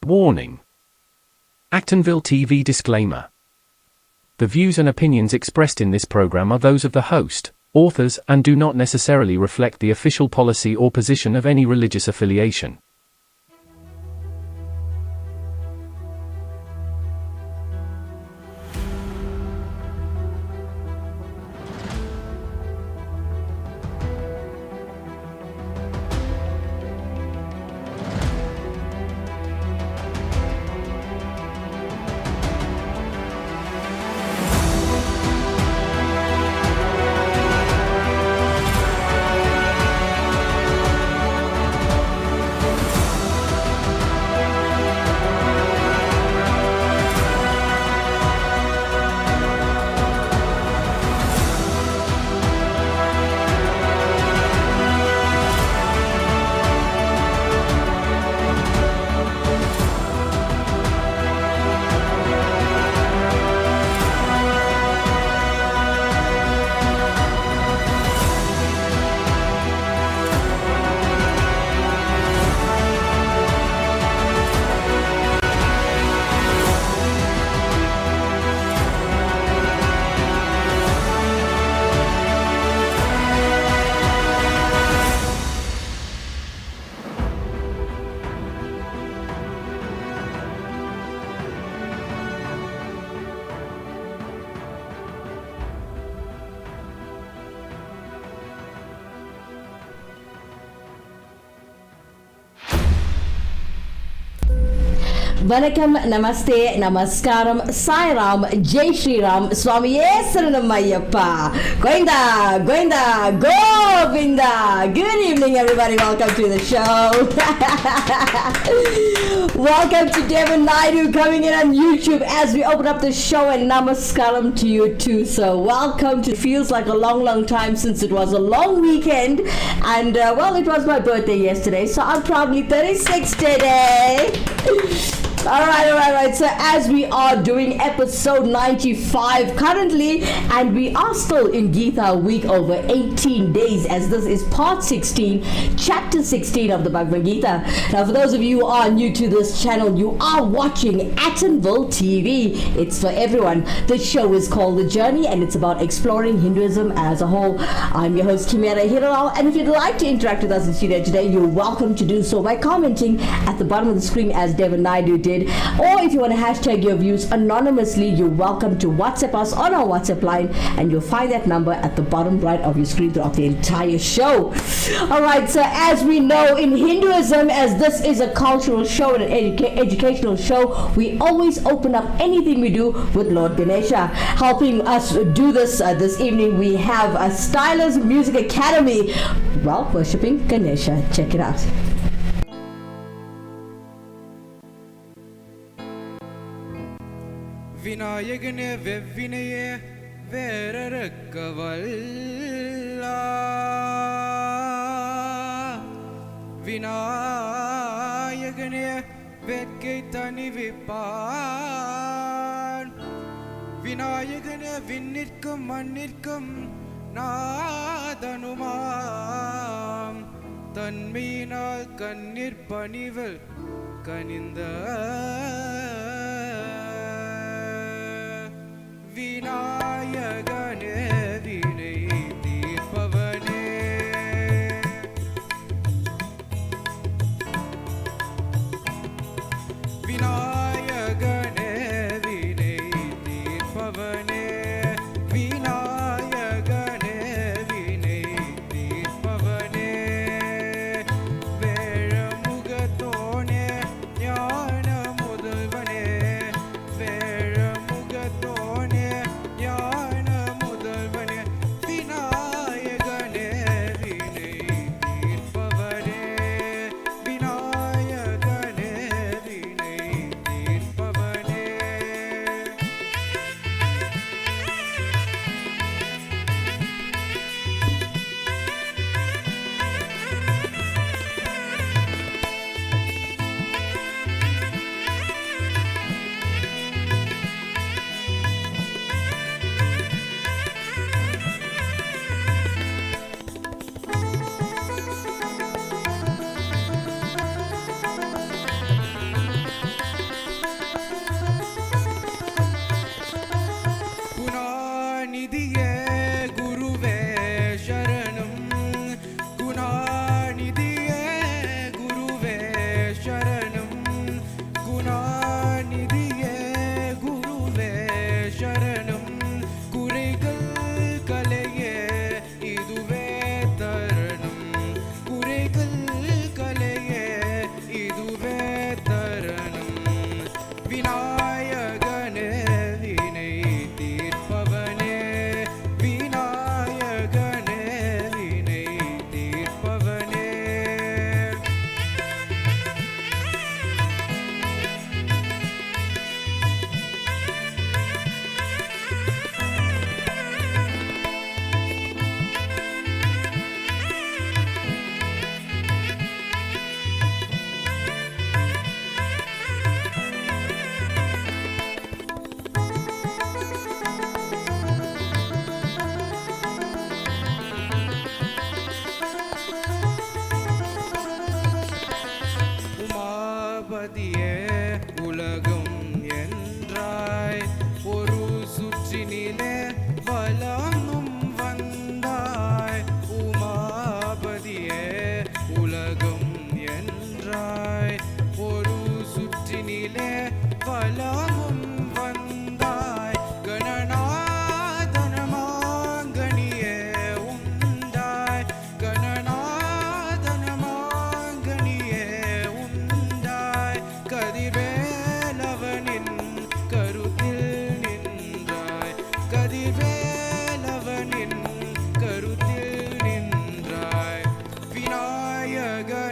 Warning. Actonville TV disclaimer. The views and opinions expressed in this program are those of the host, authors, and do not necessarily reflect the official policy or position of any religious affiliation. வணக்கம், நமஸ்தே, நமஸ்காரம், சாய்ராம், ஜெய் ஸ்ரீராம், சுவாமியே சரணம் Ayyappa, Govinda, Govinda, Govinda. Good evening everybody, welcome to the show. Welcome to Devin Naidu coming in on YouTube as we open up the show, and namaskaram to you too. So welcome to, feels like a long time since it was a long weekend, and well, it was my birthday yesterday, so I'm probably 36 today. All right. So as we are doing episode 95 currently, and we are still in Geeta week over 18 days, as this is part 16, chapter 16 of the Bhagavad Gita. Now, for those of you who are new to this channel, you are watching Actonville TV. It's for everyone. This show is called The Journey, and it's about exploring Hinduism as a whole. I'm your host, Kimera, Heeralal, and if you'd like to interact with us in studio today, you're welcome to do so by commenting at the bottom of the screen as Devin Naidu did. Or if you want to hashtag your views anonymously, you're welcome to WhatsApp us on our WhatsApp line, and you'll find that number at the bottom right of your screen throughout the entire show. Alright, so as we know in Hinduism, as this is a cultural show and an educational show, we always open up anything we do with Lord Ganesha. Helping us do this this evening, we have a Stylers Music Academy, well, worshipping Ganesha. Check it out. விநாயகனே வெவ்வினையே வேறறுக்கவல்லா, விநாயகனே வேட்கை தணிவிப்பான், விநாயகனே விண்ணிற்கும் மண்ணிற்கும் நாதனுமாம், தன்மையினால் கண்ணீர் பணிவில் கனிந்த விநாயகனே வினை தீர்ப்பவனே, விநாயகனே வினை தீர்ப்பவனே, விநாயகனே வினை தீர்ப்பவனே, வேழமுகத்தோனே ஞான முதல்வனே, வேழமுகத்தோனே ஞான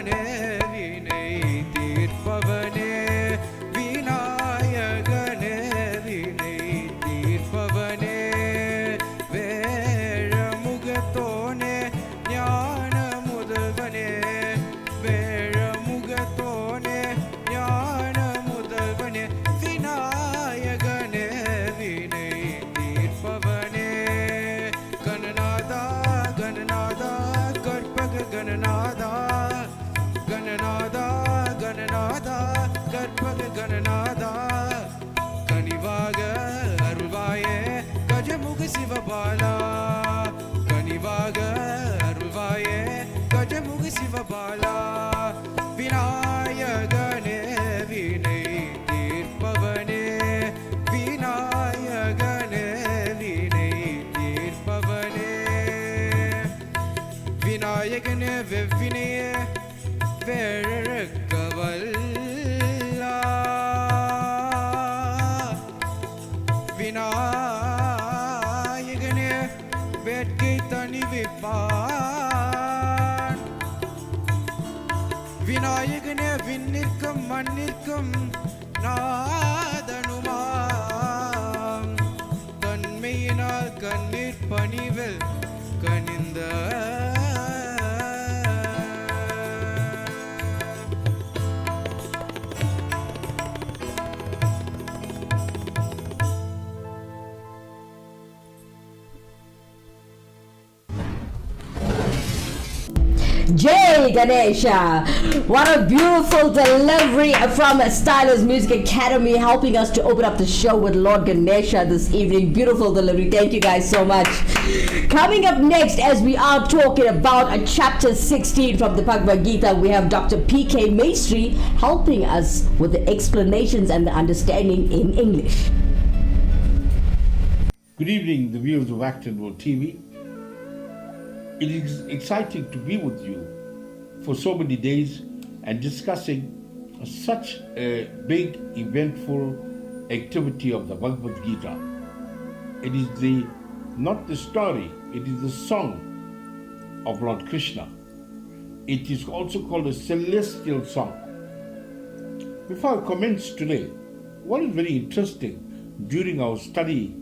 தீர்ப்பவனே வினை தீர்ப்பவனே விநாயகனே வினை தீர்ப்பவனே வேழமுகத்தோனே ஞான முதல்வனே வேழமுகத்தோனே ஞான முதல்வனே விநாயகனே வினை தீர்ப்பவனே கணநாதா கணநாதா கற்பக கணநாதா கணநாதா கணநாதா கற்பக கணநாதா கனிவாக அருள்வாயே கஜமுக சிவபாலா கனிவாக அருள்வாயே கஜமுக சிவபாலா விநாயகனே வினை தீர்ப்பவனே விநாயகனே வினை தீர்ப்பவனே விநாயகனே வெவ்வினையே வேழக்கவல்லா விநாயகனே வேட்கை தணிவிப்பான் விநாயகனே விண்ணிற்கும் மண்ணிற்கும் நாதனுமாம் தன்மையினால் கண்ணீர் பணிவில் கனிந்த Jai Ganesha! What a beautiful delivery from Stylus Music Academy, helping us to open up the show with Lord Ganesha this evening. Beautiful delivery. Thank you guys so much. Coming up next, as we are talking about chapter 16 from the Bhagavad Gita, we have Dr. P.K. Maestri helping us with the explanations and the understanding in English. Good evening, the viewers of Actonville TV. It is exciting to be with you for so many days and discussing such a big, eventful activity of the Bhagavad Gita. It is not the story, it is the song of Lord Krishna. It is also called a celestial song. Before I commence today, what is very interesting during our study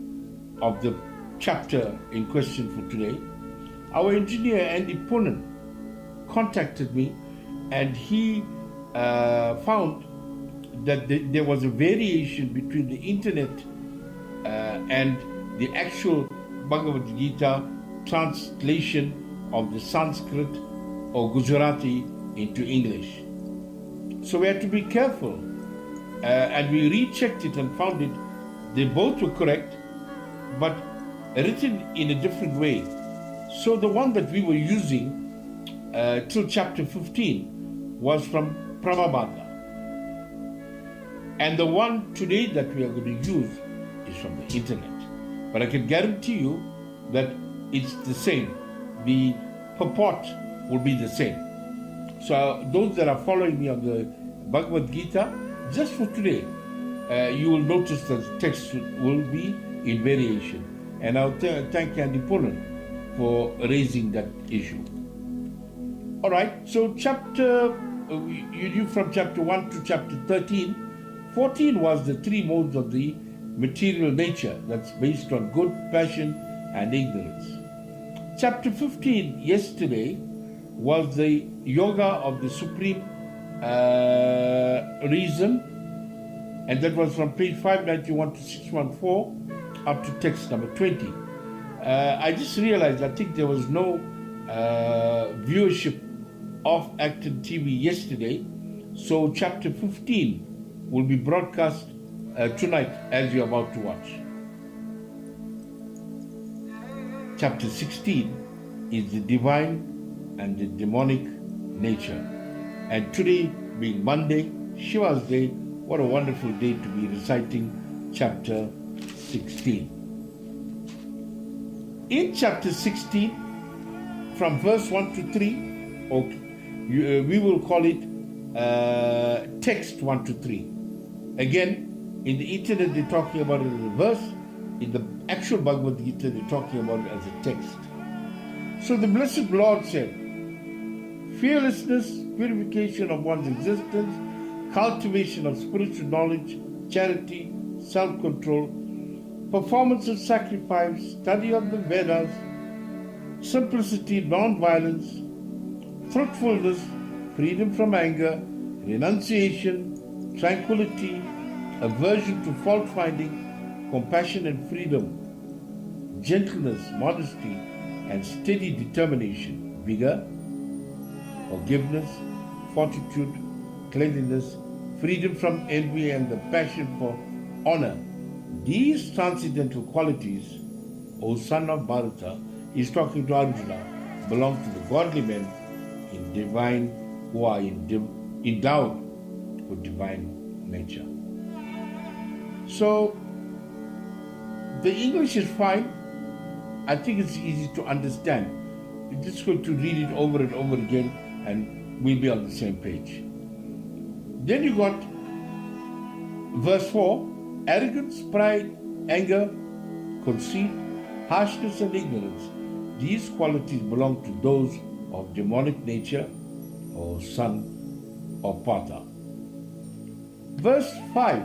of the chapter in question for today, our engineer Andy Punan contacted me and he found that there was a variation between the internet and the actual Bhagavad Gita translation of the Sanskrit or Gujarati into English. So we had to be careful and we rechecked it and found it. They both were correct, but written in a different way. So the one that we were using till chapter 15 was from Prabhupada. And the one today that we are going to use is from the internet. But I can guarantee you that it's the same. The purport will be the same. So those that are following me on the Bhagavad Gita, just for today, you will notice that the text will be in variation. And I'll thank Andy Punan for raising that issue. All right, so you knew from chapter 1 to chapter 13. 14 was the three modes of the material nature that's based on good, passion, and ignorance. Chapter 15 yesterday was the yoga of the supreme reason, and that was from page 591 to 614 up to text number 20. I just realized I think there was no viewership of Acton TV yesterday, so chapter 15 will be broadcast tonight as you're about to watch. Chapter 16 is the divine and the demonic nature. And today being Monday, Shiva's day, what a wonderful day to be reciting chapter 16. In chapter 16, from verse 1 to 3, we will call it text 1 to 3. Again, in the internet they're talking about it as a verse. In the actual Bhagavad Gita they're talking about it as a text. So the Blessed Lord said, fearlessness, purification of one's existence, cultivation of spiritual knowledge, charity, self-control, performance of sacrifice, study of the Vedas, simplicity, non-violence, truthfulness, freedom from anger, renunciation, tranquility, aversion to fault-finding, compassion and freedom, gentleness, modesty, and steady determination, vigor, forgiveness, fortitude, cleanliness, freedom from envy, and the passion for honor. These transcendental qualities, O son of Bharata, is talking to Arjuna, belong to the godly men in divine who are endowed with divine nature. So, the English is fine. I think it's easy to understand. We're just going to read it over and over again and we'll be on the same page. Then you got verse 4, arrogance, pride, anger, conceit, harshness and ignorance. These qualities belong to those of demonic nature or son of Partha. Verse 5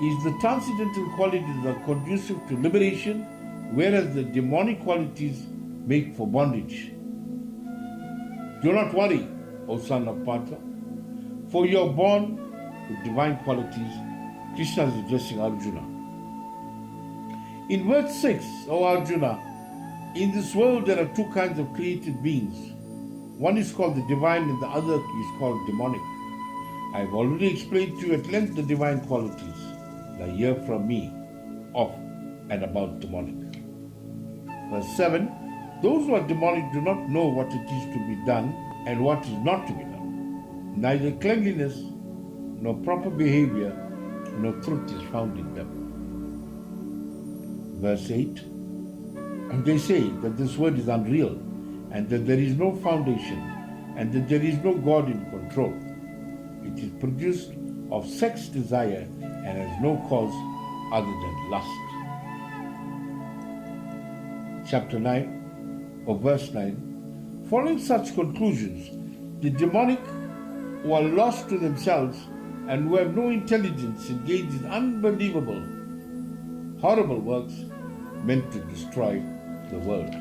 is the transcendental qualities that are conducive to liberation, whereas the demonic qualities make for bondage. Do not worry, O son of Partha, for you are born with divine qualities. Krishna is addressing Arjuna. In verse 6, O Arjuna, in this world there are two kinds of created beings. One is called the divine and the other is called demonic. I have already explained to you at length the divine qualities. Now hear from me of and about demonic. Verse 7, those who are demonic do not know what it is to be done and what is not to be done. Neither cleanliness nor proper behavior nor truth is found in them. Verse 8, and they say that this word is unreal and that there is no foundation and that there is no God in control. It is produced of sex desire and has no cause other than lust. Chapter 9 or verse 9, following such conclusions, the demonic who are lost to themselves and who have no intelligence engage in unbelievable, horrible works meant to destroy the world.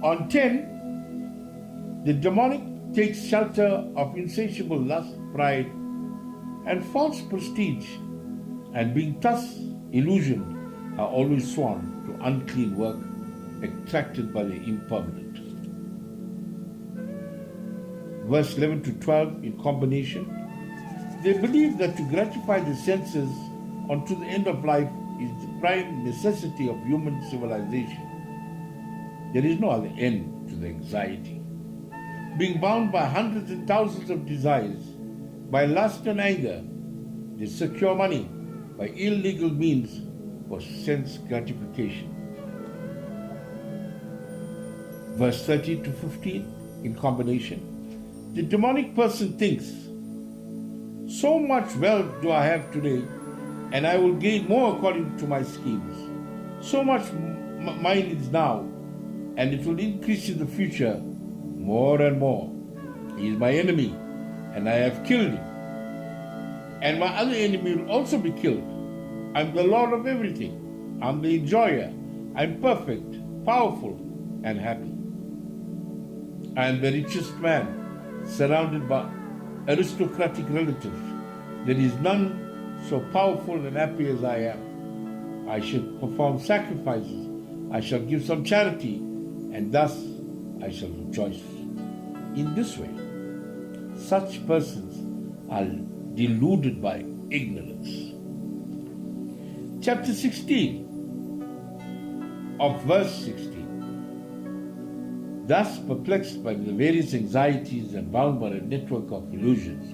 On 10, the demonic takes shelter of insatiable lust, pride, and false prestige, and being thus illusioned, are always sworn to unclean work attracted by the impermanent. Verse 11 to 12 in combination, they believe that to gratify the senses unto the end of life is the prime necessity of human civilization. There is no other end to the anxiety. Being bound by hundreds and thousands of desires, by lust and anger, they secure money by illegal means for sense gratification. Verse 13 to 15 in combination, the demonic person thinks, so much wealth do I have today, and I will gain more according to my schemes. So much mine is now, and it will increase in the future more and more. He is my enemy, and I have killed him. And my other enemy will also be killed. I'm the Lord of everything. I'm the enjoyer. I'm perfect, powerful, and happy. I am the richest man, surrounded by aristocratic relatives. There is none so powerful and happy as I am. I shall perform sacrifices. I shall give some charity, and thus I shall rejoice. In this way, such persons are deluded by ignorance. Chapter 16 of verse 16. Thus perplexed by the various anxieties and bound by a network of illusions,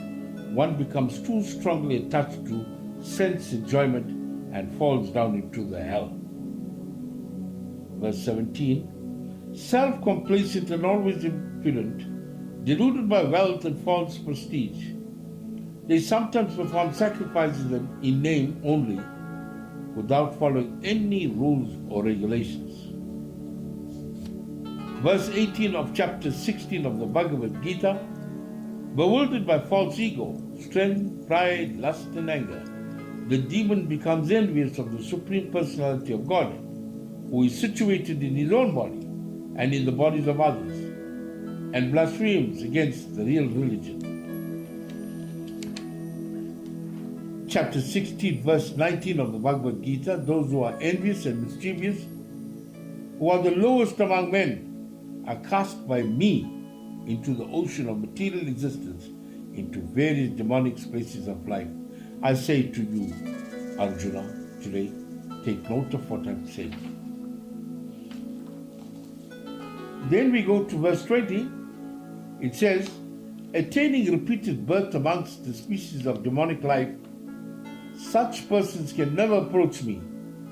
one becomes too strongly attached to sense enjoyment and falls down into the hell. Verse 17, self-complacent and always impudent, deluded by wealth and false prestige, they sometimes perform sacrifices in name only, without following any rules or regulations. Verse 18 of chapter 16 of the Bhagavad Gita, bewildered by false ego, strength, pride, lust and anger, the demon becomes envious of the Supreme Personality of God, who is situated in his own body and in the bodies of others, and blasphemes against the real religion. Chapter 16, verse 19 of the Bhagavad Gita, those who are envious and mischievous, who are the lowest among men, are cast by me into the ocean of material existence, into various demonic spaces of life. I say to you, Arjuna, today, take note of what I'm saying. Then we go to verse 20. It says, attaining repeated birth amongst the species of demonic life, such persons can never approach me.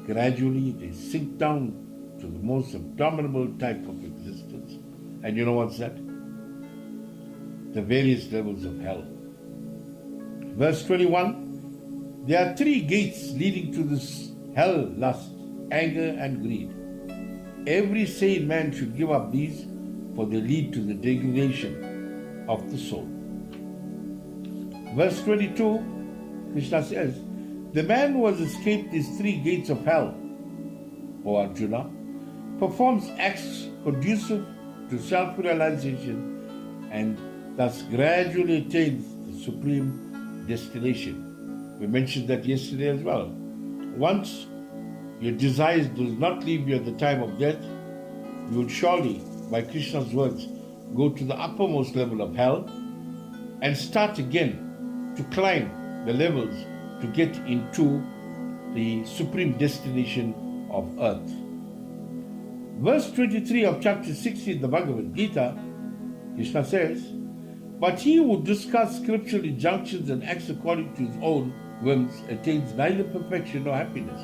Gradually, they sink down to the most abominable type of existence. And you know what's that? The various levels of hell. Verse 21, there are three gates leading to this hell: lust, anger, and greed. Every sane man should give up these, for they lead to the degradation of the soul. Verse 22, Krishna says, the man who has escaped these three gates of hell, O Arjuna, performs acts conducive to self-realization and thus gradually attains the supreme destination. We mentioned that yesterday as well. Once your desires do not leave you at the time of death, you will surely, by Krishna's words, go to the uppermost level of hell and start again to climb the levels to get into the supreme destination of earth. Verse 23 of chapter 16 the Bhagavad Gita, Krishna says, but he who discards scriptural injunctions and acts according to his own whims attains neither perfection nor happiness,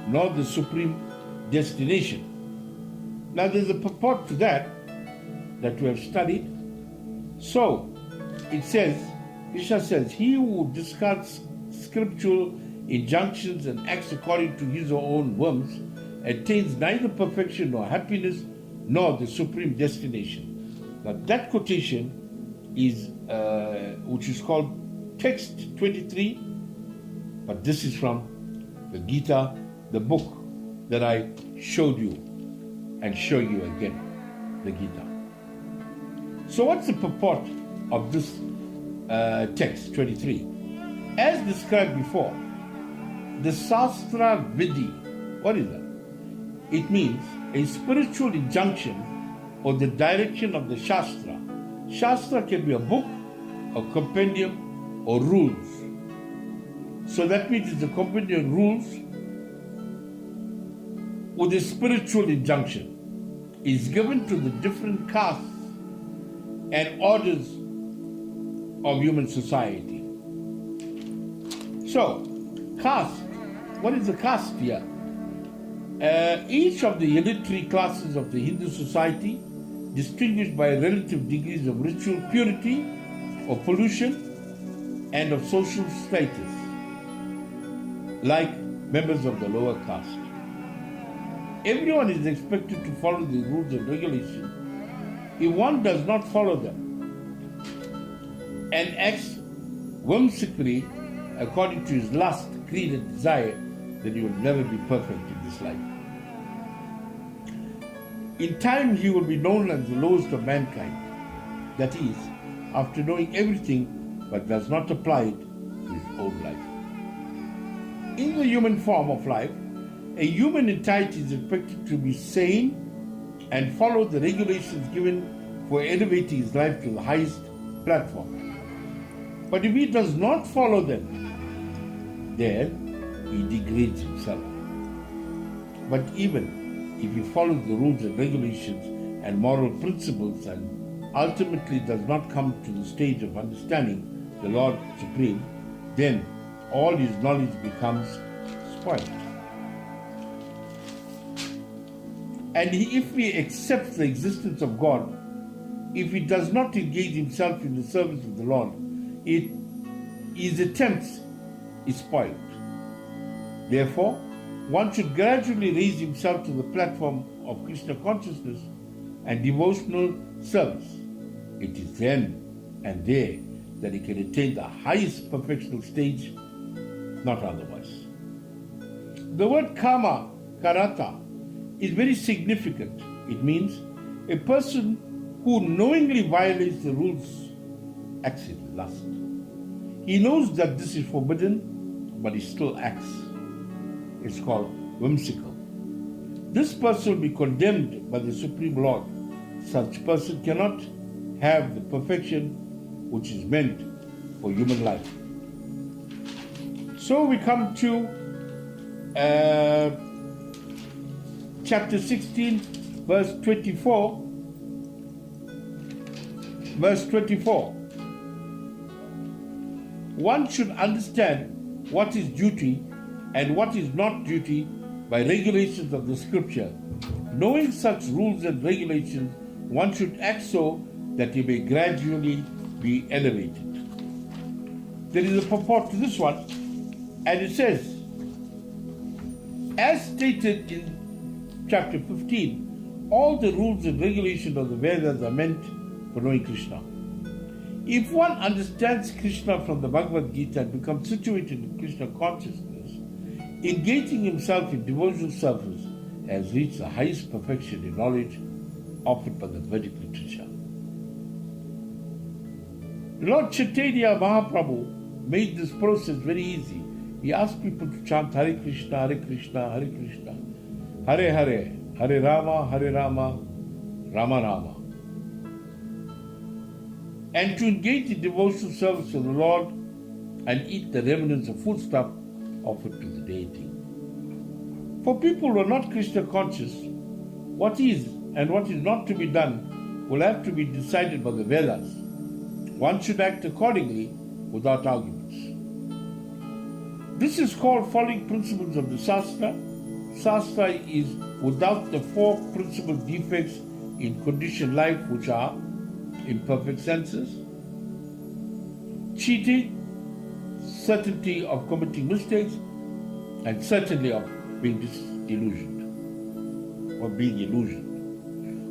nor the supreme destination. Now there's a purport to that we have studied. So it says, Krishna says, he who discards scriptural injunctions and acts according to his or own whims attains neither perfection nor happiness nor the supreme destination. Now that quotation is which is called text 23, but this is from the Gita, the book that I showed you and show you again, the Gita. So what's the purport of this text 23? As described before, the Shastra Vidhi, what is that? It means a spiritual injunction or the direction of the Shastra. Shastra can be a book, a compendium, or rules. So that means it's a compendium of rules with a spiritual injunction. It's given to the different castes and orders of human society. So, caste, what is the caste here? Each of the hereditary classes of the Hindu society, distinguished by relative degrees of ritual purity or pollution and of social status, like members of the lower caste. Everyone is expected to follow the rules and regulations. If one does not follow them and acts whimsically according to his lust, greed and desire, then he will never be perfect in this life. In time he will be known as the lowest of mankind. That is, after knowing everything but does not apply it to his own life. In the human form of life, a human entity is expected to be sane and follow the regulations given for elevating his life to the highest platform. But if he does not follow them, then he degrades himself. But even if he follows the rules and regulations and moral principles and ultimately does not come to the stage of understanding the Lord Supreme, then all his knowledge becomes spoiled. And if he accepts the existence of God, if he does not engage himself in the service of the Lord, his attempts is spoiled. Therefore, one should gradually raise himself to the platform of Krishna consciousness and devotional service. It is then and there that he can attain the highest perfectional stage, not otherwise. The word karma, karata, is very significant. It means a person who knowingly violates the rules acts in lust. He knows that this is forbidden, but he still acts. It's called whimsical. This person will be condemned by the Supreme Lord. Such person cannot have the perfection which is meant for human life. So we come to chapter 16, verse 24. Verse 24. One should understand what is duty and what is not duty by regulations of the scripture. Knowing such rules and regulations, one should act so that he may gradually be elevated. There is a purport to this one, and it says, as stated in chapter 15, all the rules and regulations of the Vedas are meant for knowing Krishna. If one understands Krishna from the Bhagavad Gita and becomes situated in Krishna consciousness, engaging himself in devotional service has reached the highest perfection in knowledge offered by the Vedic literature. Lord Chaitanya Mahaprabhu made this process very easy. He asked people to chant Hare Krishna, Hare Krishna, Hare Krishna, Hare Hare, Hare Rama, Rama Rama, and to engage in devotional service to the Lord and eat the remnants of foodstuff offered to the deity. For people who are not Krishna conscious, what is and what is not to be done will have to be decided by the Vedas. One should act accordingly without arguments. This is called following principles of the Shastra. Shastra is without the four principal defects in conditioned life, which are imperfect senses, cheating, certainty of committing mistakes, and certainty of being disillusioned or being illusioned.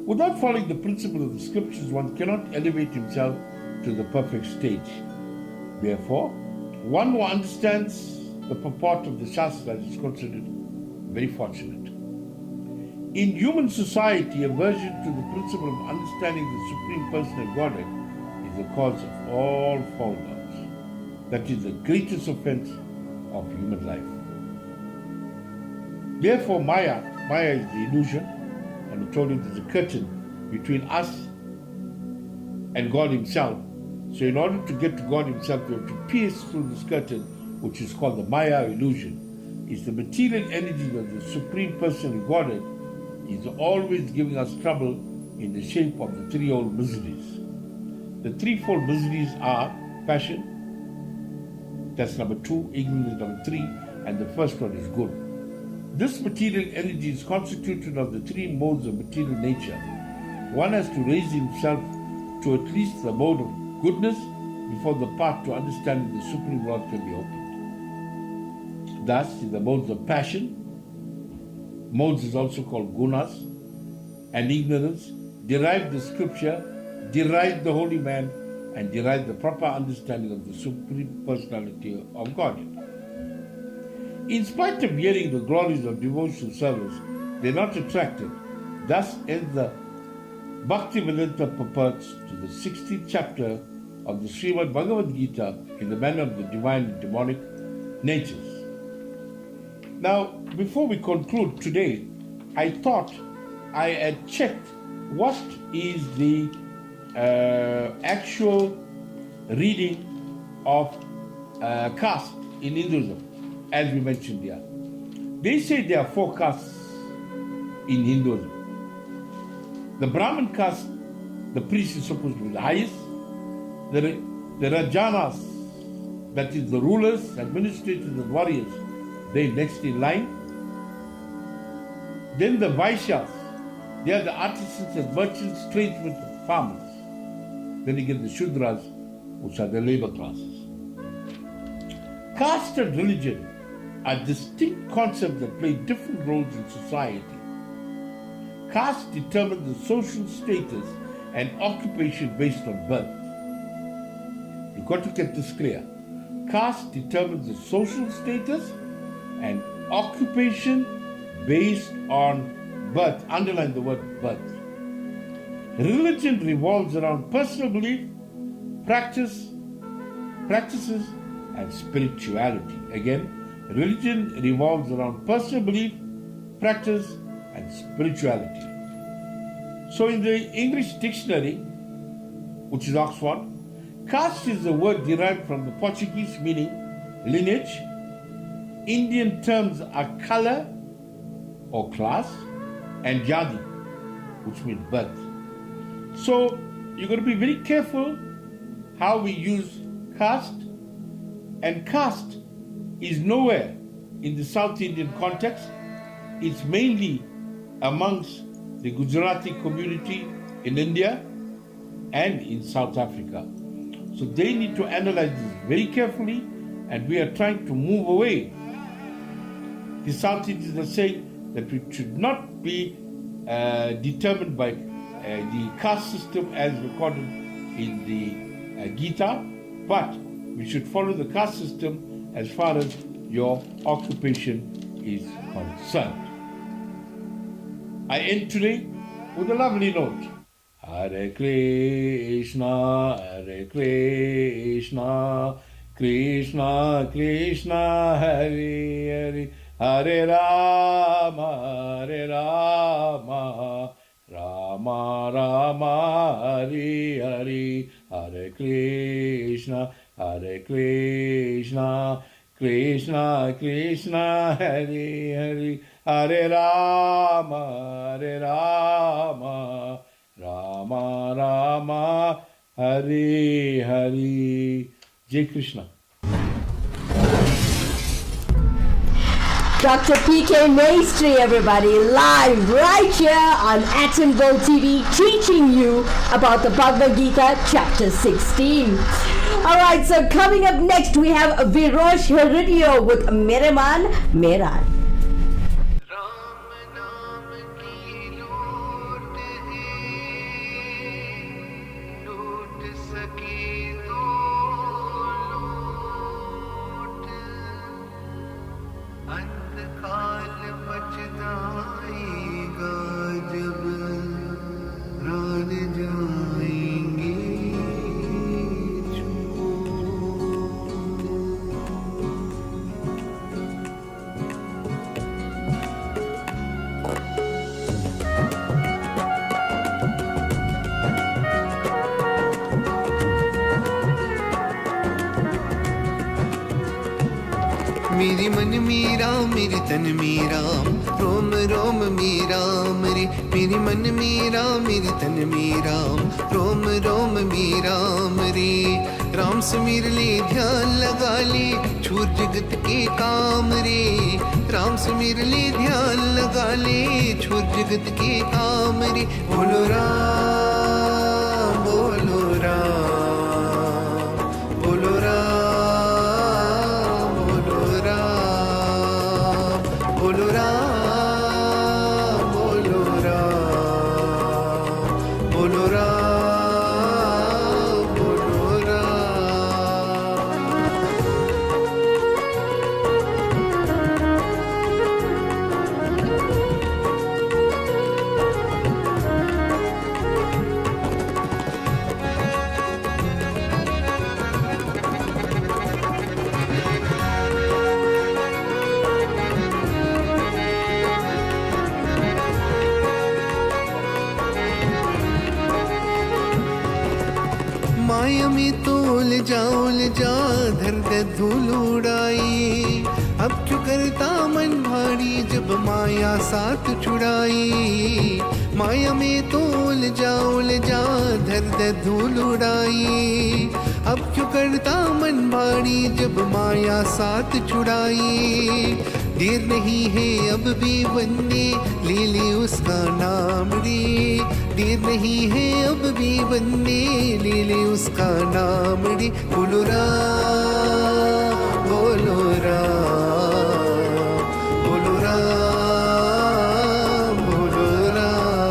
Without following the principle of the scriptures, one cannot elevate himself to the perfect stage. Therefore, one who understands the purport of the Shastra is considered very fortunate. In human society, aversion to the principle of understanding the Supreme Person of Godhead is the cause of all fall downs. That is the greatest offense of human life. Therefore, Maya is the illusion, and I told you there's a curtain between us and God Himself. So in order to get to God Himself, we have to pierce through this curtain, which is called the Maya illusion. It's the material energy of the Supreme Person of Godhead is always giving us trouble in the shape of the threefold miseries. The threefold miseries are passion, that's number 2, ignorance number 3, and the first one is good. This material energy is constituted of the 3 modes of material nature. One has to raise himself to at least the mode of goodness before the path to understanding the Supreme Lord can be opened. Thus, in the modes of passion, modes is also called gunas, and ignorance, derive the scripture, derive the holy man, and derive the proper understanding of the Supreme Personality of Godhead. In spite of hearing the glories of devotional service, they are not attracted. Thus ends the Bhaktivedanta purports to the 16th chapter of the Srimad Bhagavad Gita in the manner of the divine and demonic natures. Now, before we conclude today, I thought I had checked what is the actual reading of caste in Hinduism, as we mentioned here. They say there are 4 castes in Hinduism. The Brahmin caste, the priest is supposed to be the highest. The Rajanas, that is the rulers, administrators, and warriors, they next in line. Then the Vaishyas, they are the artisans and merchants, tradesmen, and farmers. Then you get the Shudras, which are the labor classes. Caste and religion are distinct concepts that play different roles in society. Caste determines the social status and occupation based on birth. You've got to get this clear. Caste determines the social status and occupation based on birth. Underline the word birth. Religion revolves around personal belief, practices, and spirituality. Again, religion revolves around personal belief, practice, and spirituality. So in the English dictionary, which is Oxford, caste is a word derived from the Portuguese meaning lineage. Indian terms are color or class and jadi, which means birth. So you've got to be very careful how we use caste, and caste is nowhere in the South Indian context. It's mainly amongst the Gujarati community in India and in South Africa. So they need to analyze this very carefully, and we are trying to move away. The South Indians are saying that we should not be determined by the caste system as recorded in the Geeta, but we should follow the caste system as far as your occupation is concerned. I end today with a lovely note. Hare Krishna, Hare Krishna, Krishna Krishna, Hare Hare, Hare Rama, Hare Rama, Rama Rama, Hare Hare, Hare Krishna, Hare Krishna, Krishna Krishna, Hare Hare, Hare Rama, Hare Rama, Rama Rama, Hare Hare. Jai Krishna. Dr. P.K. Maestri, everybody, live right here on Atomville TV, teaching you about the Bhagavad Gita, chapter 16. Alright, so coming up next, we have Virosh Hiridio with Meraman Meran. मेरी मन मीरा मेरी तन मीरा रोम रोम मीरा मेरी मन मीरा मेरी तन मीरा रोम रोम मीरा मेरी राम से मेरे लिए ध्यान लगा ले छूर जगत के काम रे राम से मेरे लिए ध्यान लगा ले छूर जगत के काम रे बोलो राम बोलो राम बोलो राम माया में तो उलझा धर दे धूल उड़ाई अब क्यों करता मन भारी जब माया साथ छुड़ाई माया में तो उलझा धर दे धूल उड़ाई अब क्यों करता मन भारी जब माया साथ छुड़ाई देर नहीं है अब भी बनने ले ले उसका नाम रे देर नहीं है अब भी बनने ले ले उसका नाम रे बोलो राम बोलो राम बोलो राम बोलो Ram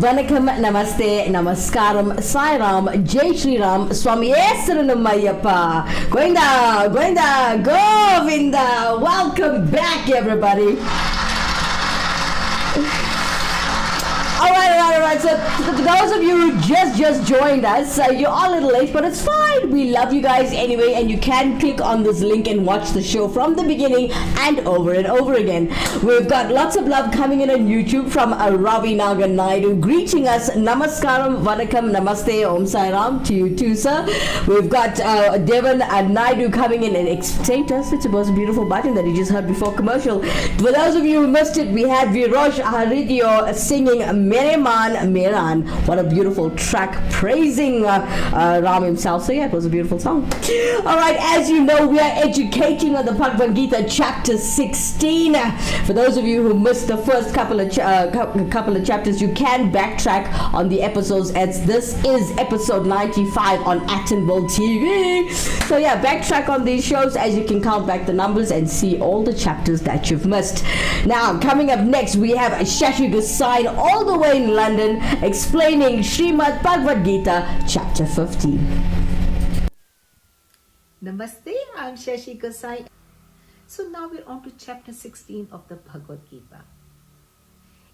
Vanakkam, Namaste, Namaskaram, Sairam, Jai Shri Ram, Swami Saranammayappa, Govinda, Govinda, Govinda. Welcome back, everybody. Alright. So, for those of you who just joined us, you're all a little late, but it's fine. We love you guys anyway, and you can click on this link and watch the show from the beginning and over again. We've got lots of love coming in on YouTube from Ravi Nagar Naidu greeting us. Namaskaram, Vanakkam, Namaste, Om Sai Ram to you too, sir. We've got Devan Naidu coming in and explain to us it's the most beautiful button that you just heard before commercial. For those of you who missed it, we had Virosh Haridio singing Mere Man Meran. What a beautiful track praising Ram himself. So yeah, it was a beautiful song. Alright, as you know, we are educating on the Bhagavad Gita chapter 16. For those of you who missed the first couple of chapters, you can backtrack on the episodes, as this is episode 95 on Actonville TV. So yeah, backtrack on these shows as you can count back the numbers and see all the chapters that you've missed. Now, coming up next, we have Shashi Gosai all the way in London explaining Srimad Bhagavad Gita chapter 15. Namaste, I'm Shashi Gosai. So now we're on to chapter 16 of the Bhagavad Gita.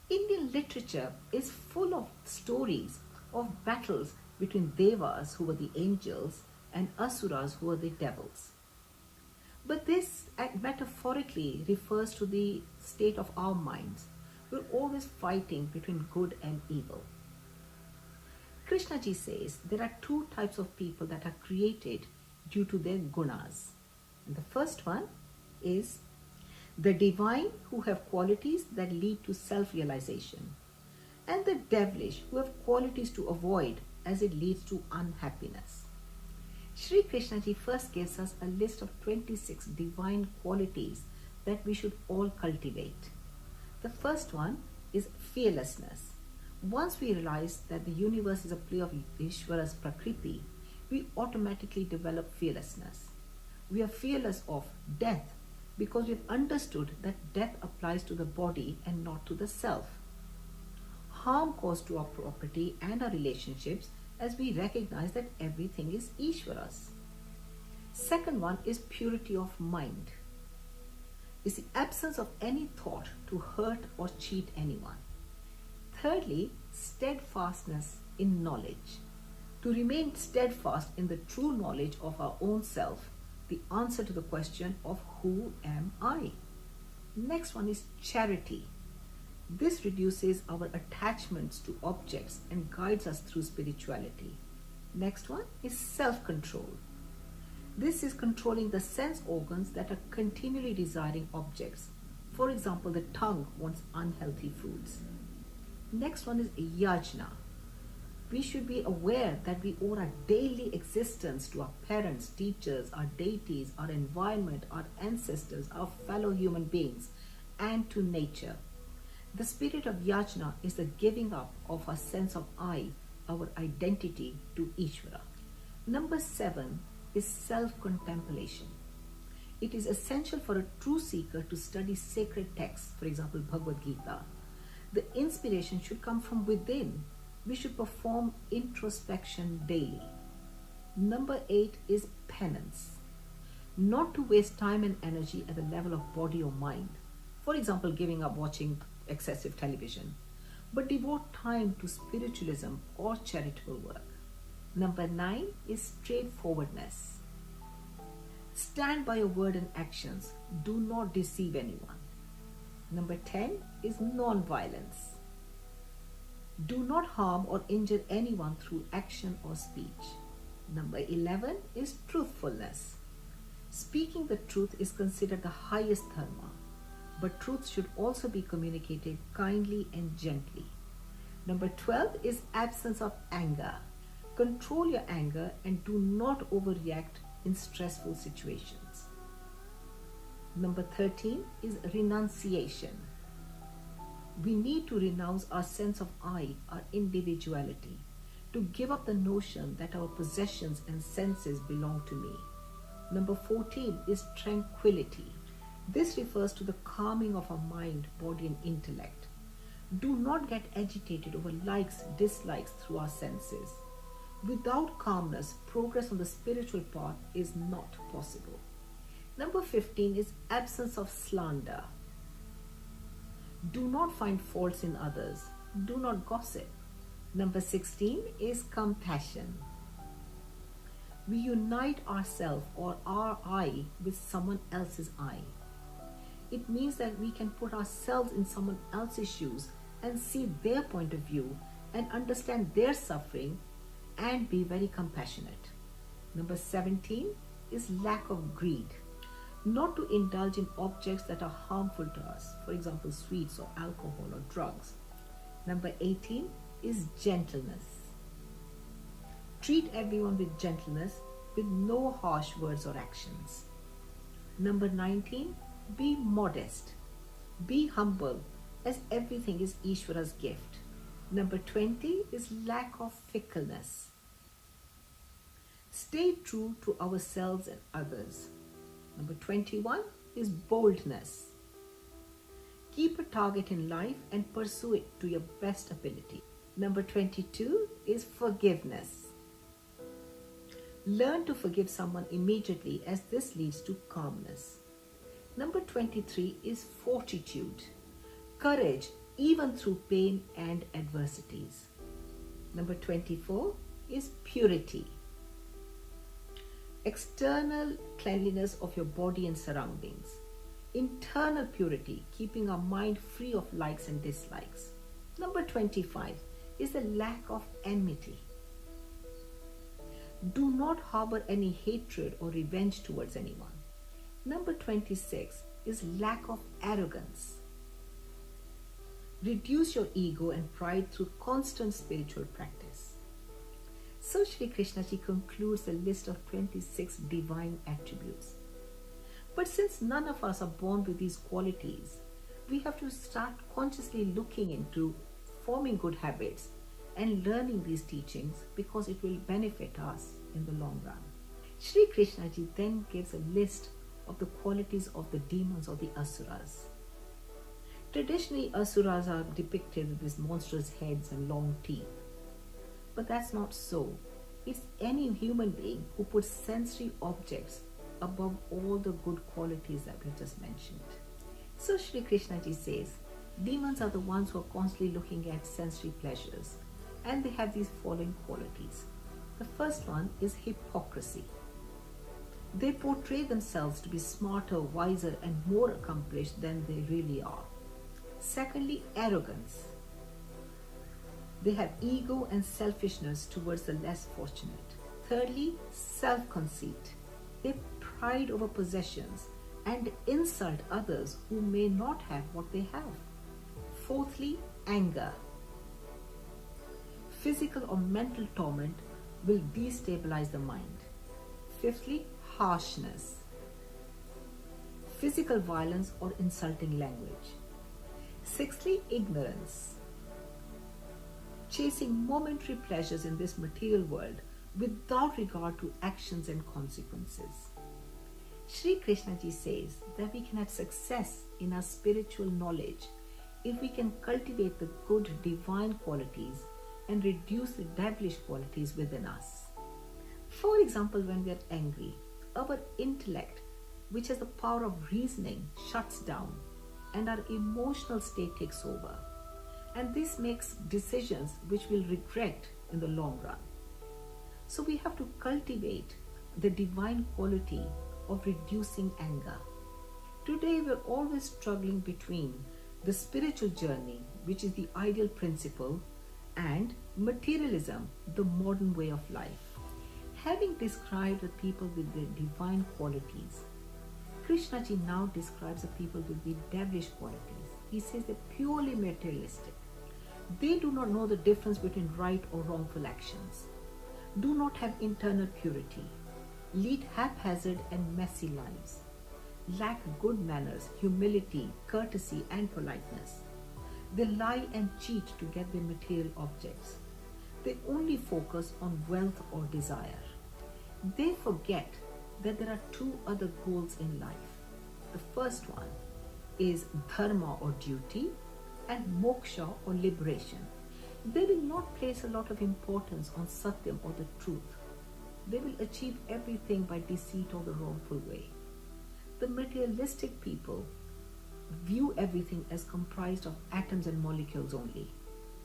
Indian literature is full of stories of battles between Devas, who were the angels, and Asuras, who were the devils. But this metaphorically refers to the state of our minds. We're always fighting between good and evil. Krishna ji says there are two types of people that are created due to their gunas. And the first one is the divine, who have qualities that lead to self-realization, and the devilish, who have qualities to avoid as it leads to unhappiness. Sri Krishna ji first gives us a list of 26 divine qualities that we should all cultivate. The first one is fearlessness. Once we realize that the universe is a play of Ishvara's Prakriti, we automatically develop fearlessness. We are fearless of death because we've understood that death applies to the body and not to the self. Harm caused to our property and our relationships, as we recognize that everything is Ishvara's. Second one is purity of mind. Is the absence of any thought to hurt or cheat anyone. Thirdly, steadfastness in knowledge. To remain steadfast in the true knowledge of our own self, the answer to the question of who am I? Next one is charity. This reduces our attachments to objects and guides us through spirituality. Next one is self-control. This is controlling the sense organs that are continually desiring objects. For example, the tongue wants unhealthy foods. Next one is yajna. We should be aware that we owe our daily existence to our parents, teachers, our deities, our environment, our ancestors, our fellow human beings, and to nature. The spirit of yajna is the giving up of our sense of I, our identity, to Ishvara. Number 7 is self-contemplation. It is essential for a true seeker to study sacred texts, for example, Bhagavad Gita. The inspiration should come from within. We should perform introspection daily. Number 8 is penance. Not to waste time and energy at the level of body or mind. For example, giving up watching excessive television, but devote time to spiritualism or charitable work. Number 9 is straightforwardness. Stand by your word and actions. Do not deceive anyone. Number 10 is non-violence. Do not harm or injure anyone through action or speech. Number 11 is truthfulness. Speaking the truth is considered the highest dharma, but truth should also be communicated kindly and gently. Number 12 is absence of anger. Control your anger and do not overreact in stressful situations. Number 13 is renunciation. We need to renounce our sense of I, our individuality, to give up the notion that our possessions and senses belong to me. Number 14 is tranquility. This refers to the calming of our mind, body, and intellect. Do not get agitated over likes, dislikes through our senses. Without calmness, progress on the spiritual path is not possible. Number 15 is absence of slander. Do not find faults in others. Do not gossip. Number 16 is compassion. We unite ourselves or our I with someone else's I. It means that we can put ourselves in someone else's shoes and see their point of view and understand their suffering and be very compassionate. Number 17 is lack of greed. Not to indulge in objects that are harmful to us, for example, sweets or alcohol or drugs. Number 18 is gentleness. Treat everyone with gentleness, with no harsh words or actions. Number 19, be modest. Be humble, as everything is Ishvara's gift. Number 20 is lack of fickleness. Stay true to ourselves and others. Number 21 is boldness. Keep a target in life and pursue it to your best ability. Number 22 is forgiveness. Learn to forgive someone immediately, as this leads to calmness. Number 23 is fortitude. Courage even through pain and adversities. Number 24 is purity. External cleanliness of your body and surroundings. Internal purity, keeping our mind free of likes and dislikes. Number 25 is the lack of enmity. Do not harbor any hatred or revenge towards anyone. Number 26 is lack of arrogance. Reduce your ego and pride through constant spiritual practice. So Shri Krishna Ji concludes the list of 26 divine attributes. But since none of us are born with these qualities, we have to start consciously looking into forming good habits and learning these teachings, because it will benefit us in the long run. Shri Krishna Ji then gives a list of the qualities of the demons or the asuras. Traditionally, asuras are depicted with these monstrous heads and long teeth. But that's not so. It's any human being who puts sensory objects above all the good qualities that we just mentioned. So Shri Krishna Ji says, demons are the ones who are constantly looking at sensory pleasures, and they have these following qualities. The first one is hypocrisy. They portray themselves to be smarter, wiser, and more accomplished than they really are. Secondly, arrogance. They have ego and selfishness towards the less fortunate. Thirdly, self-conceit. They pride over possessions and insult others who may not have what they have. Fourthly, anger. Physical or mental torment will destabilize the mind. Fifthly, harshness. Physical violence or insulting language. Sixthly, ignorance. Chasing momentary pleasures in this material world without regard to actions and consequences. Shri Krishna Ji says that we can have success in our spiritual knowledge if we can cultivate the good divine qualities and reduce the devilish qualities within us. For example, when we are angry, our intellect, which has the power of reasoning, shuts down and our emotional state takes over. And this makes decisions which we'll regret in the long run. So we have to cultivate the divine quality of reducing anger. Today we're always struggling between the spiritual journey, which is the ideal principle, and materialism, the modern way of life. Having described the people with the divine qualities, Krishna Ji now describes the people with the devilish qualities. He says they're purely materialistic. They do not know the difference between right or wrongful actions, do not have internal purity, lead haphazard and messy lives, lack good manners, humility, courtesy, and politeness. They lie and cheat to get their material objects. They only focus on wealth or desire. They forget that there are two other goals in life. The first one is dharma or duty, and moksha or liberation. They will not place a lot of importance on satyam or the truth. They will achieve everything by deceit or the wrongful way. The materialistic people view everything as comprised of atoms and molecules only.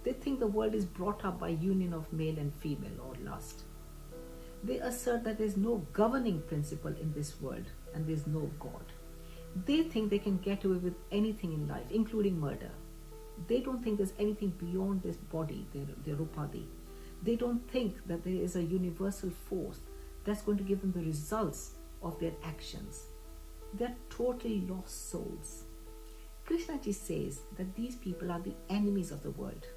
They think the world is brought up by union of male and female or lust. They assert that there is no governing principle in this world and there is no God. They think they can get away with anything in life, including murder. They don't think there's anything beyond this body, their upadi. They don't think that there is a universal force that's going to give them the results of their actions. They're totally lost souls. Krishnaji says that these people are the enemies of the world.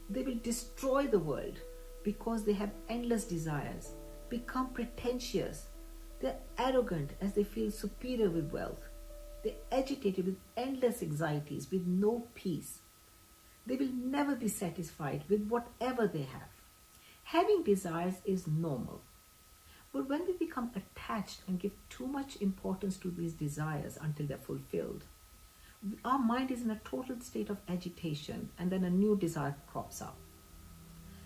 They will destroy the world because they have endless desires, become pretentious. They're arrogant as they feel superior with wealth. They're agitated with endless anxieties, with no peace. They will never be satisfied with whatever they have. Having desires is normal. But when we become attached and give too much importance to these desires until they're fulfilled, our mind is in a total state of agitation and then a new desire crops up.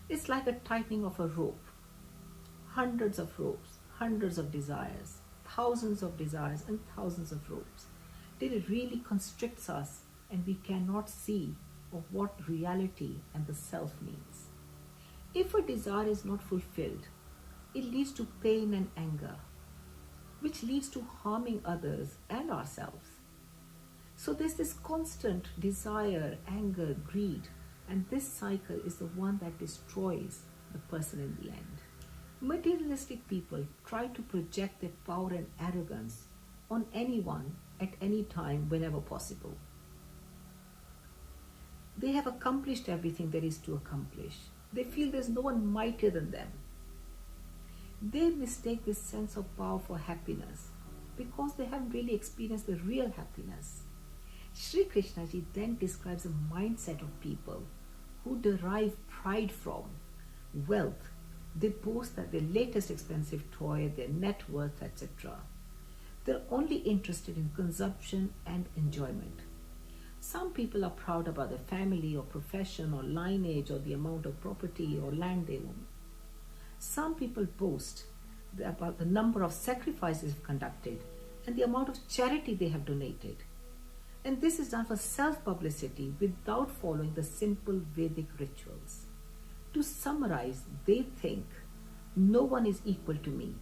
It's like a tightening of a rope. Hundreds of ropes, hundreds of desires, thousands of desires and thousands of ropes. Till it really constricts us and we cannot see of what reality and the self means. If a desire is not fulfilled, it leads to pain and anger, which leads to harming others and ourselves. So there's this constant desire, anger, greed, and this cycle is the one that destroys the person in the end. Materialistic people try to project their power and arrogance on anyone at any time whenever possible. They have accomplished everything there is to accomplish. They feel there's no one mightier than them. They mistake this sense of power for happiness because they haven't really experienced the real happiness. Sri Krishnaji then describes a mindset of people who derive pride from wealth. They boast that their latest expensive toy, their net worth, etc. They're only interested in consumption and enjoyment. Some people are proud about their family or profession or lineage or the amount of property or land they own. Some people boast about the number of sacrifices conducted and the amount of charity they have donated. And this is done for self-publicity without following the simple Vedic rituals. To summarize, they think, no one is equal to me.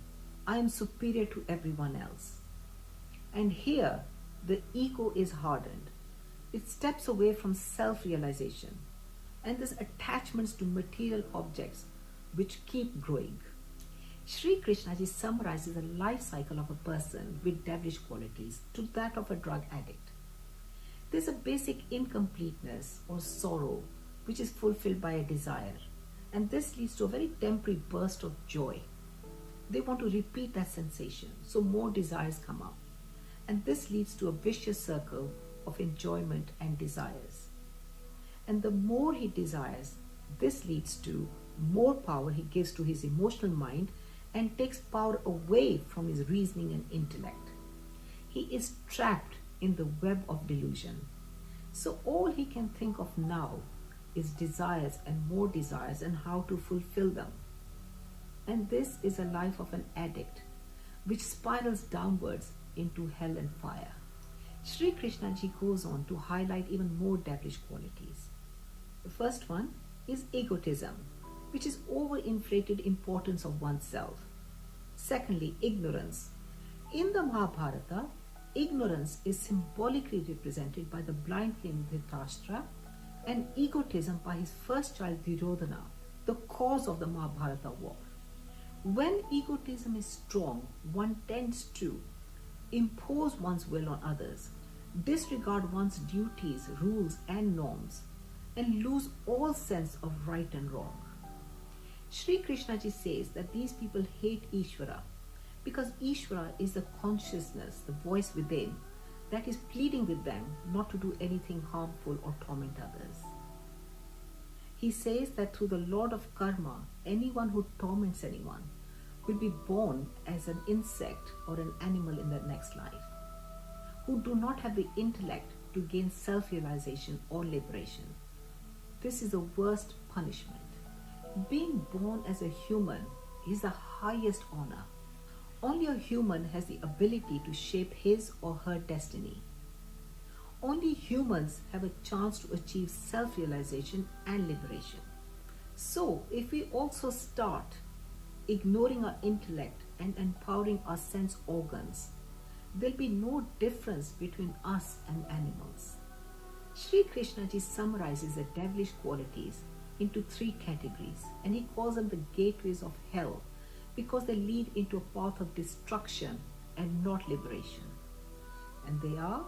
I am superior to everyone else. And here, the ego is hardened. It steps away from self-realization. And there's attachments to material objects which keep growing. Sri Krishnaji summarizes the life cycle of a person with devilish qualities to that of a drug addict. There's a basic incompleteness or sorrow which is fulfilled by a desire, and this leads to a very temporary burst of joy. They want to repeat that sensation, so more desires come up, and this leads to a vicious circle of enjoyment and desires. And the more he desires, this leads to more power he gives to his emotional mind and takes power away from his reasoning and intellect. He is trapped in the web of delusion. So all he can think of now is desires and more desires and how to fulfill them. And this is a life of an addict which spirals downwards into hell and fire. Sri Krishnaji goes on to highlight even more devilish qualities. The first one is egotism, which is overinflated importance of oneself. Secondly, ignorance. In the Mahabharata, ignorance is symbolically represented by the blind king Dhritarashtra and egotism by his first child Duryodhana, the cause of the Mahabharata war. When egotism is strong, one tends to impose one's will on others, disregard one's duties, rules and norms, and lose all sense of right and wrong. Sri Krishnaji says that these people hate Ishvara because Ishvara is the consciousness, the voice within, that is pleading with them not to do anything harmful or torment others. He says that through the Lord of Karma, anyone who torments anyone will be born as an insect or an animal in their next life, who do not have the intellect to gain self-realization or liberation. This is the worst punishment. Being born as a human is the highest honor. Only a human has the ability to shape his or her destiny. Only humans have a chance to achieve self-realization and liberation. So, if we also start ignoring our intellect and empowering our sense organs, there'll be no difference between us and animals. Sri Krishna ji summarizes the devilish qualities into 3 categories, and he calls them the gateways of hell because they lead into a path of destruction and not liberation. And they are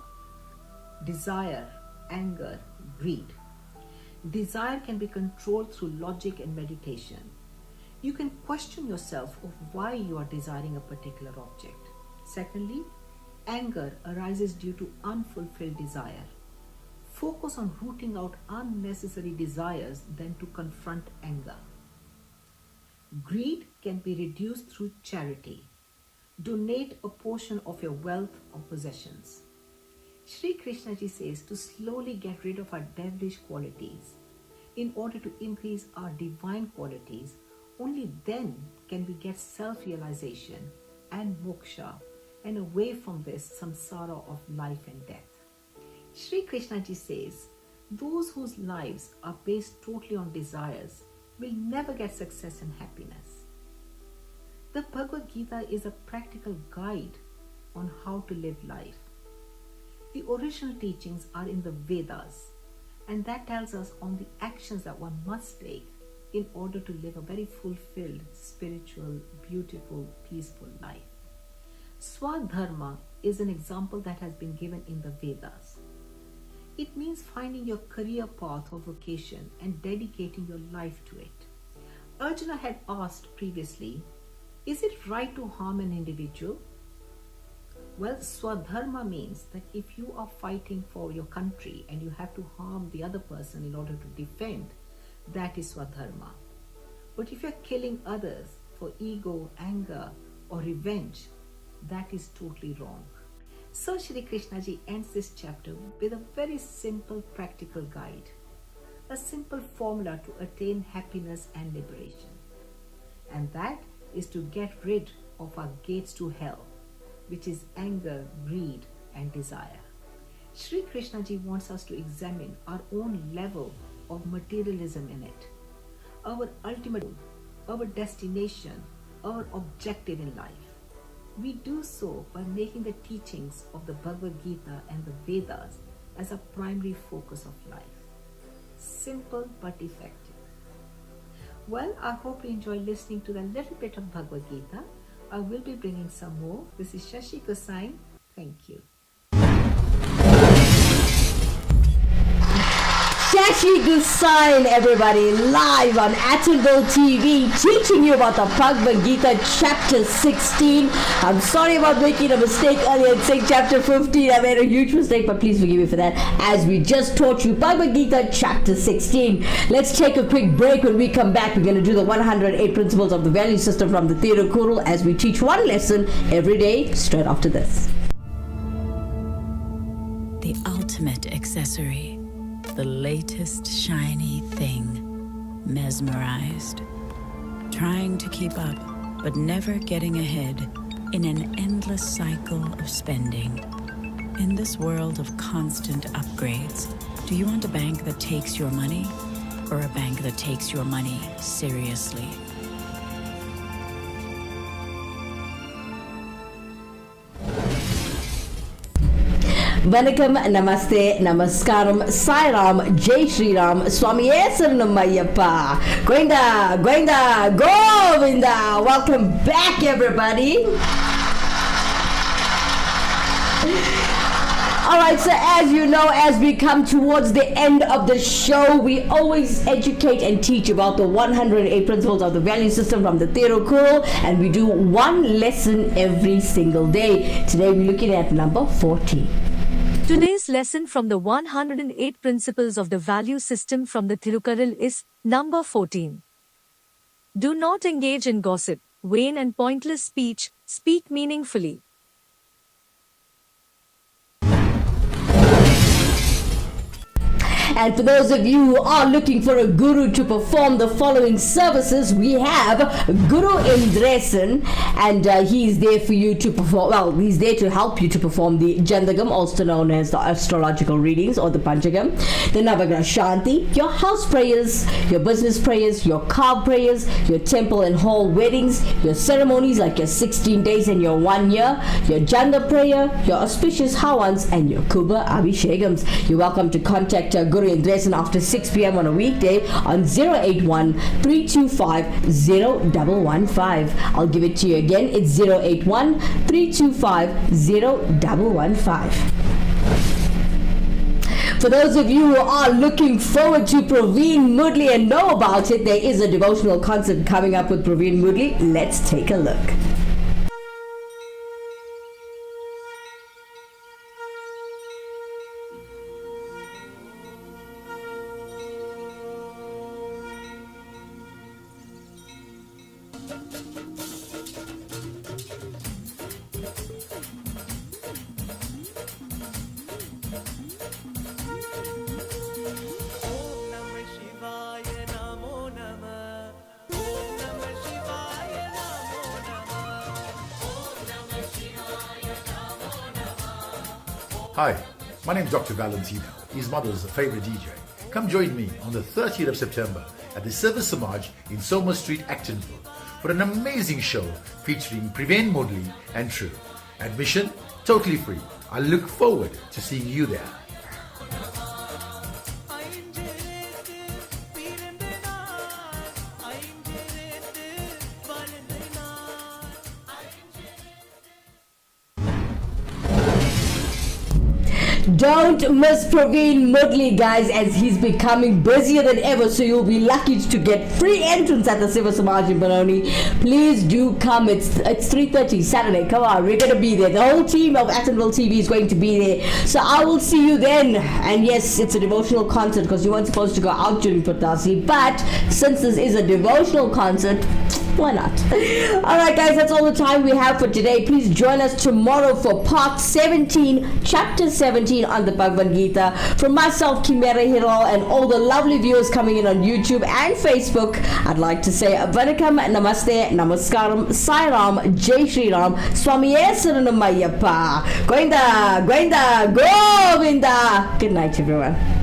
desire, anger, greed. Desire can be controlled through logic and meditation. You can question yourself of why you are desiring a particular object. Secondly, anger arises due to unfulfilled desire. Focus on rooting out unnecessary desires than to confront anger. Greed can be reduced through charity. Donate a portion of your wealth or possessions. Sri Krishna ji says to slowly get rid of our devilish qualities in order to increase our divine qualities. Only then can we get self-realization and moksha and away from this samsara of life and death. Sri Krishna ji says, those whose lives are based totally on desires will never get success and happiness. The Bhagavad Gita is a practical guide on how to live life. The original teachings are in the Vedas, and that tells us on the actions that one must take in order to live a very fulfilled, spiritual, beautiful, peaceful life. Swadharma is an example that has been given in the Vedas. It means finding your career path or vocation and dedicating your life to it. Arjuna had asked previously, is it right to harm an individual? Well, Swadharma means that if you are fighting for your country and you have to harm the other person in order to defend, that is Swadharma. But if you're killing others for ego, anger, or revenge, that is totally wrong. So Shri Krishna ji ends this chapter with a very simple practical guide, a simple formula to attain happiness and liberation. And that is to get rid of our gates to hell, which is anger, greed, and desire. Shri Krishna ji wants us to examine our own level of materialism in it, our ultimate goal, our destination, our objective in life. We do so by making the teachings of the Bhagavad Gita and the Vedas as a primary focus of life. Simple but effective. Well, I hope you enjoy listening to the little bit of Bhagavad Gita. I will be bringing some more. This is Shashi Gosai. Thank you. Shashi Gosai, everybody, live on Atonville TV, teaching you about the Bhagavad Gita chapter 16. I'm sorry about making a mistake earlier and saying chapter 15. I made a huge mistake, but please forgive me for that, as we just taught you Bhagavad Gita chapter 16. Let's take a quick break. When we come back, we're going to do the 108 principles of the value system from the Tirukkural, as we teach one lesson every day straight after this. The ultimate accessory. The latest shiny thing, mesmerized, trying to keep up but never getting ahead in an endless cycle of spending. In this world of constant upgrades, do you want a bank that takes your money or a bank that takes your money seriously? Vanakkam, Namaste, Namaskaram, Sai Ram, Jai Shri Ram, Swamiye Saranamayappa, Govinda, Govinda, Govinda. Welcome back, everybody. Alright, so as you know, as we come towards the end of the show, we always educate and teach about the 108 principles of the value system from the Tirukkural, and we do one lesson every single day. Today we're looking at number 40. Today's lesson from the 108 principles of the value system from the Tirukkural is number 14. Do not engage in gossip, vain and pointless speech, speak meaningfully. And for those of you who are looking for a guru to perform the following services, we have Guru Indresan, and he's there for you to perform. Well, he's there to help you to perform the Jandagam, also known as the astrological readings or the Panchagam, the Navagrah Shanti, your house prayers, your business prayers, your car prayers, your temple and hall weddings, your ceremonies like your 16 days and your 1 year, your Janda prayer, your auspicious Hawans, and your Kuba Abhishekams. You're welcome to contact Guru Indresan after 6 p.m. on a weekday on 081 325 0115. I'll give it to you again. It's 081 325 0115. For those of you who are looking forward to Praveen Mudli and know about it, there is a devotional concert coming up with Praveen Mudli. Let's take a look. Hi, my name is Dr. Valentino, his mother's favorite DJ. Come join me on the 30th of September at the Service Samaj in Soma Street, Actonville for an amazing show featuring Praveen Mudli and True. Admission totally free. I look forward to seeing you there. Don't miss Praveen Mudli, guys, as he's becoming busier than ever, so you'll be lucky to get free entrance at the Siva Samaj in Benoni. Please do come. It's 3:30 Saturday. Come on, we're going to be there. The whole team of Actonville TV is going to be there. So I will see you then. And yes, it's a devotional concert because you weren't supposed to go out during Patasi. But since this is a devotional concert, why not? Alright guys, that's all the time we have for today. Please join us tomorrow for part 17, chapter 17 on the Bhagavad Gita. From myself, Kimera, Heeralal, and all the lovely viewers coming in on YouTube and Facebook, I'd like to say Vanakam, Namaste, Namaskaram, Sai Ram, Jai Shri Ram, Swami Saranam Ayyappa, Govinda, Govinda, Govinda. Good night everyone.